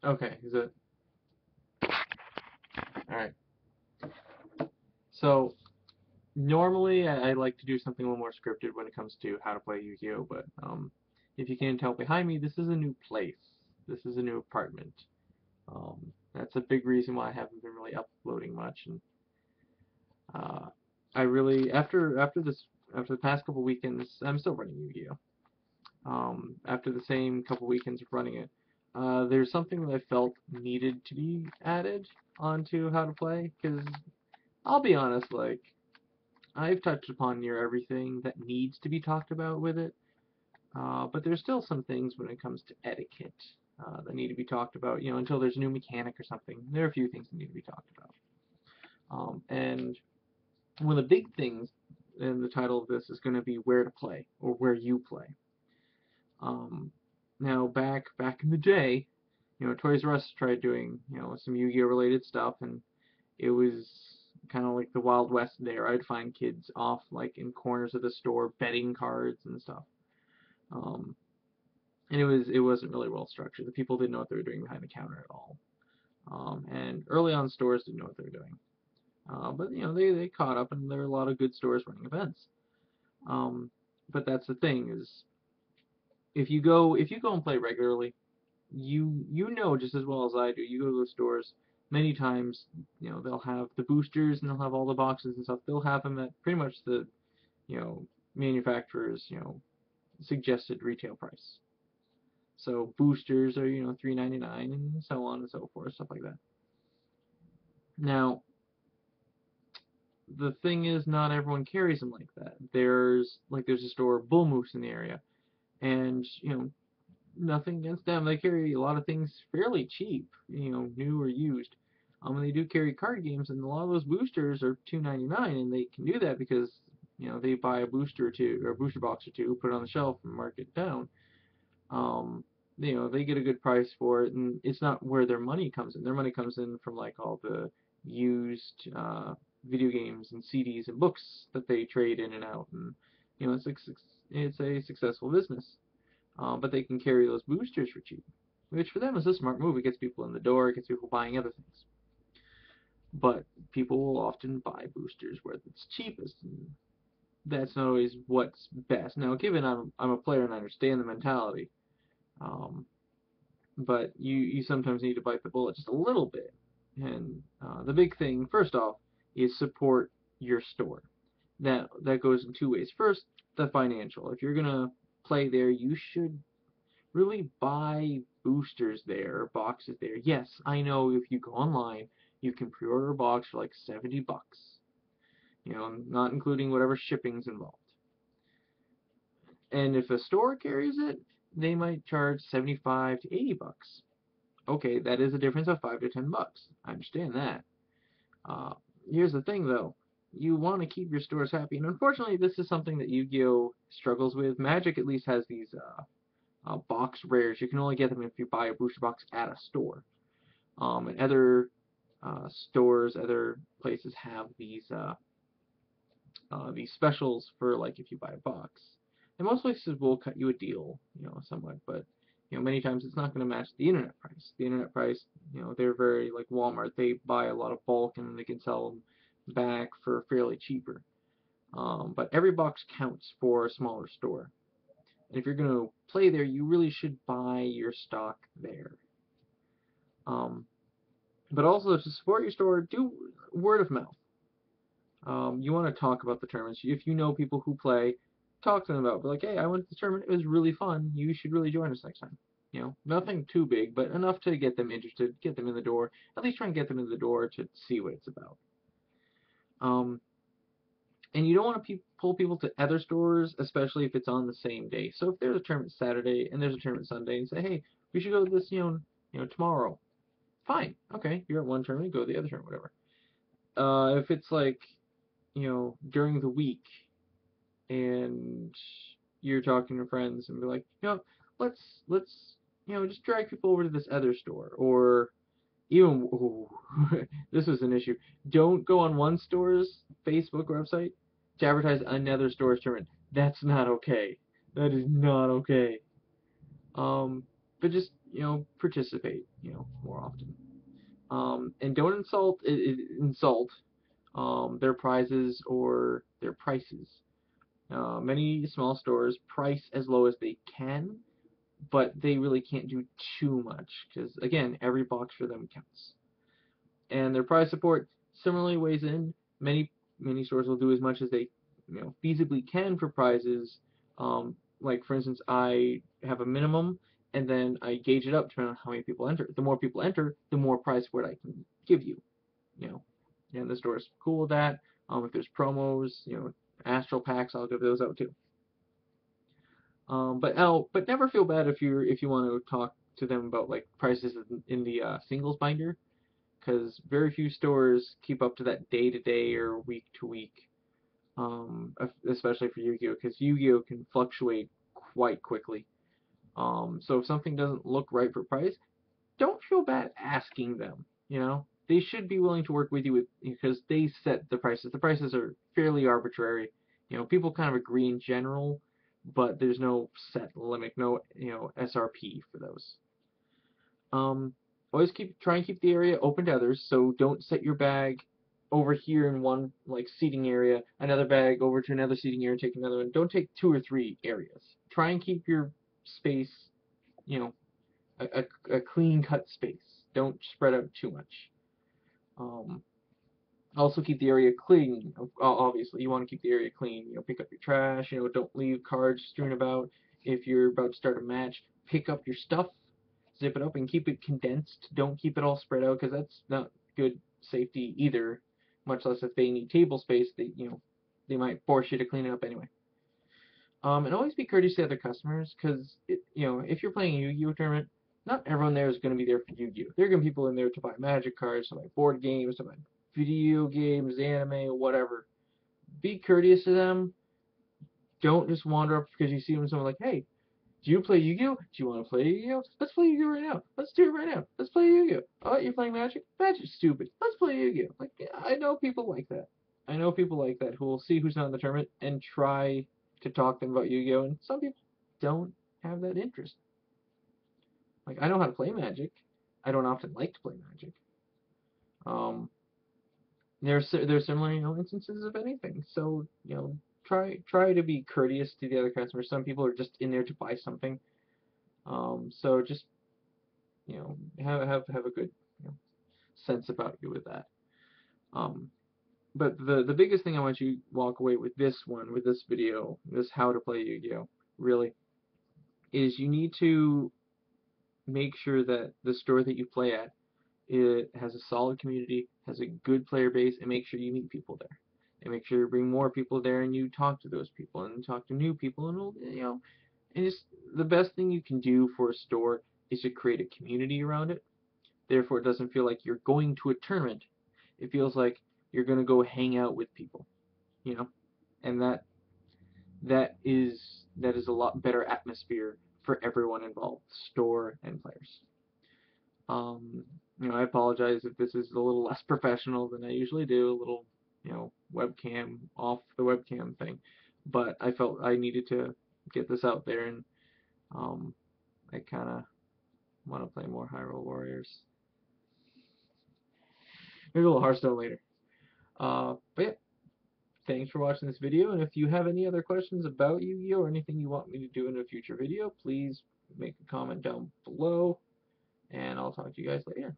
Okay, is it? Alright. So, normally I like to do something a little more scripted when it comes to how to play Yu-Gi-Oh! But, if you can't tell behind me, this is a new place. This is a new apartment. That's a big reason why I haven't been really uploading much. And, uh, I really, after the past couple weekends, I'm still running Yu-Gi-Oh! After the same couple weekends of running it, there's something that I felt needed to be added onto how to play, because I'll be honest, like, I've touched upon near everything that needs to be talked about with it, but there's still some things when it comes to etiquette that need to be talked about, until there's a new mechanic or something. There are a few things that need to be talked about. And one of the big things in the title of this is going to be where to play, or where you play. Um, Now, back in the day, Toys R Us tried doing, some Yu-Gi-Oh related stuff, and it was kind of like the Wild West there. I'd find kids off like in corners of the store betting cards and stuff. Um, and it wasn't really well structured. The people didn't know what they were doing behind the counter at all. And early on, stores didn't know what they were doing. But they caught up, and there were a lot of good stores running events. Um, but that's the thing is, if you go and play regularly, you know just as well as I do. You go to those stores many times. They'll have the boosters and they'll have all the boxes and stuff. They'll have them at pretty much the you know manufacturer's suggested retail price. So boosters are $3.99 and so on and so forth, stuff like that. Now the thing is, not everyone carries them like that. There's a store Bull Moose in the area, and nothing against them. They carry a lot of things fairly cheap, new or used. And they do carry card games, and a lot of those boosters are $2.99, and they can do that because they buy a booster or two or a booster box or two, put it on the shelf, and mark it down. Um, they get a good price for it, and it's not where their money comes in. Their money comes in from like all the used video games and CDs and books that they trade in and out, and it's a successful business. But they can carry those boosters for cheap, which for them is a smart move. It gets people in the door, it gets people buying other things. But people will often buy boosters where it's cheapest, and that's not always what's best. Now, given I'm a player and I understand the mentality, um, but you sometimes need to bite the bullet just a little bit. And the big thing, first off, is support your store. That goes in two ways. First, the financial. If you're gonna play there, you should really buy boosters there, or boxes there. Yes, I know if you go online, you can pre-order a box for like $70, not including whatever shipping's involved. And if a store carries it, they might charge 75 to $80. Okay, that is a difference of 5 to $10. I understand that. Uh, Here's the thing though. You want to keep your stores happy, and unfortunately, this is something that Yu-Gi-Oh struggles with. Magic at least has these box rares. You can only get them if you buy a booster box at a store. And other stores, other places have these specials for like if you buy a box. And most places will cut you a deal, somewhat, but many times it's not going to match the internet price. The internet price, they're very like Walmart. They buy a lot of bulk and they can sell them back for fairly cheaper. But every box counts for a smaller store. And if you're going to play there, you really should buy your stock there. Um, but also to support your store, do word of mouth. You want to talk about the tournaments. If you know people who play, talk to them about. But like, hey, I went to the tournament. It was really fun. You should really join us next time. Nothing too big, but enough to get them interested, get them in the door. At least try and get them in the door to see what it's about. Um, and you don't want to pull people to other stores, especially if it's on the same day. So if there's a tournament Saturday and there's a tournament Sunday, and say, hey, we should go to this, tomorrow. Fine, okay, you're at one tournament, go to the other tournament, whatever. If it's like, during the week and you're talking to friends and be like, let's just drag people over to this other store, or even ooh, this was an issue. Don't go on one store's Facebook website to advertise another store's tournament. That's not okay. That is not okay. Um, but just, you know, participate, you know, more often. And don't insult their prizes or their prices. Many small stores price as low as they can, but they really can't do too much because, again, every box for them counts. And their price support similarly weighs in. Many stores will do as much as they, you know, feasibly can for prizes. Like for instance, I have a minimum, and then I gauge it up depending on how many people enter. The more people enter, the more prize support I can give you. You know, and the store's cool with that. If there's promos, you know, Astral packs, I'll give those out too. But never feel bad if you want to talk to them about like prices in the singles binder, because very few stores keep up to that day to day or week to week, especially for Yu-Gi-Oh, because Yu-Gi-Oh can fluctuate quite quickly. So if something doesn't look right for price, don't feel bad asking them. You know, they should be willing to work with you because they set the prices. The prices are fairly arbitrary. You know, people kind of agree in general, but there's no set limit, no, you know, SRP for those. Um, Always try and keep the area open to others, so don't set your bag over here in one like seating area, another bag over to another seating area, take another one. Don't take two or three areas. Try and keep your space, you know, a clean cut space. Don't spread out too much. Um, Also keep the area clean. Obviously, you want to keep the area clean. You know, pick up your trash. You know, don't leave cards strewn about. If you're about to start a match, pick up your stuff, zip it up, and keep it condensed. Don't keep it all spread out because that's not good safety either. Much less if they need table space, they might force you to clean it up anyway. And always be courteous to other customers because if you're playing a Yu-Gi-Oh tournament, not everyone there is going to be there for Yu-Gi-Oh. There are going to be people in there to buy Magic cards, to buy board games, to buy video games, anime, whatever. Be courteous to them. Don't just wander up because you see them. Someone like, hey, do you play Yu-Gi-Oh? Do you want to play Yu-Gi-Oh? Let's play Yu-Gi-Oh right now. Let's do it right now. Let's play Yu-Gi-Oh. Oh, you're playing Magic? Magic's stupid. Let's play Yu-Gi-Oh. Like, yeah, I know people like that. I know people like that who will see who's not in the tournament and try to talk to them about Yu-Gi-Oh. And some people don't have that interest. Like, I know how to play Magic. I don't often like to play Magic. Um, there's similar instances of anything. So try to be courteous to the other customers. Some people are just in there to buy something. So just have a good sense about you with that. Um, but the biggest thing I want you to walk away with this video, this how to play Yu-Gi-Oh, really, is you need to make sure that the store that you play at, it has a solid community, has a good player base, and make sure you meet people there. And make sure you bring more people there and you talk to those people and talk to new people and just the best thing you can do for a store is to create a community around it. Therefore, it doesn't feel like you're going to a tournament. It feels like you're going to go hang out with people, you know, and that is a lot better atmosphere for everyone involved, store and players. Um, I apologize if this is a little less professional than I usually do, a little, webcam off the webcam thing, but I felt I needed to get this out there, and I kind of want to play more Hyrule Warriors. Maybe a little Hearthstone later. But yeah, thanks for watching this video, and if you have any other questions about Yu-Gi-Oh! Or anything you want me to do in a future video, please make a comment down below, and I'll talk to you guys later.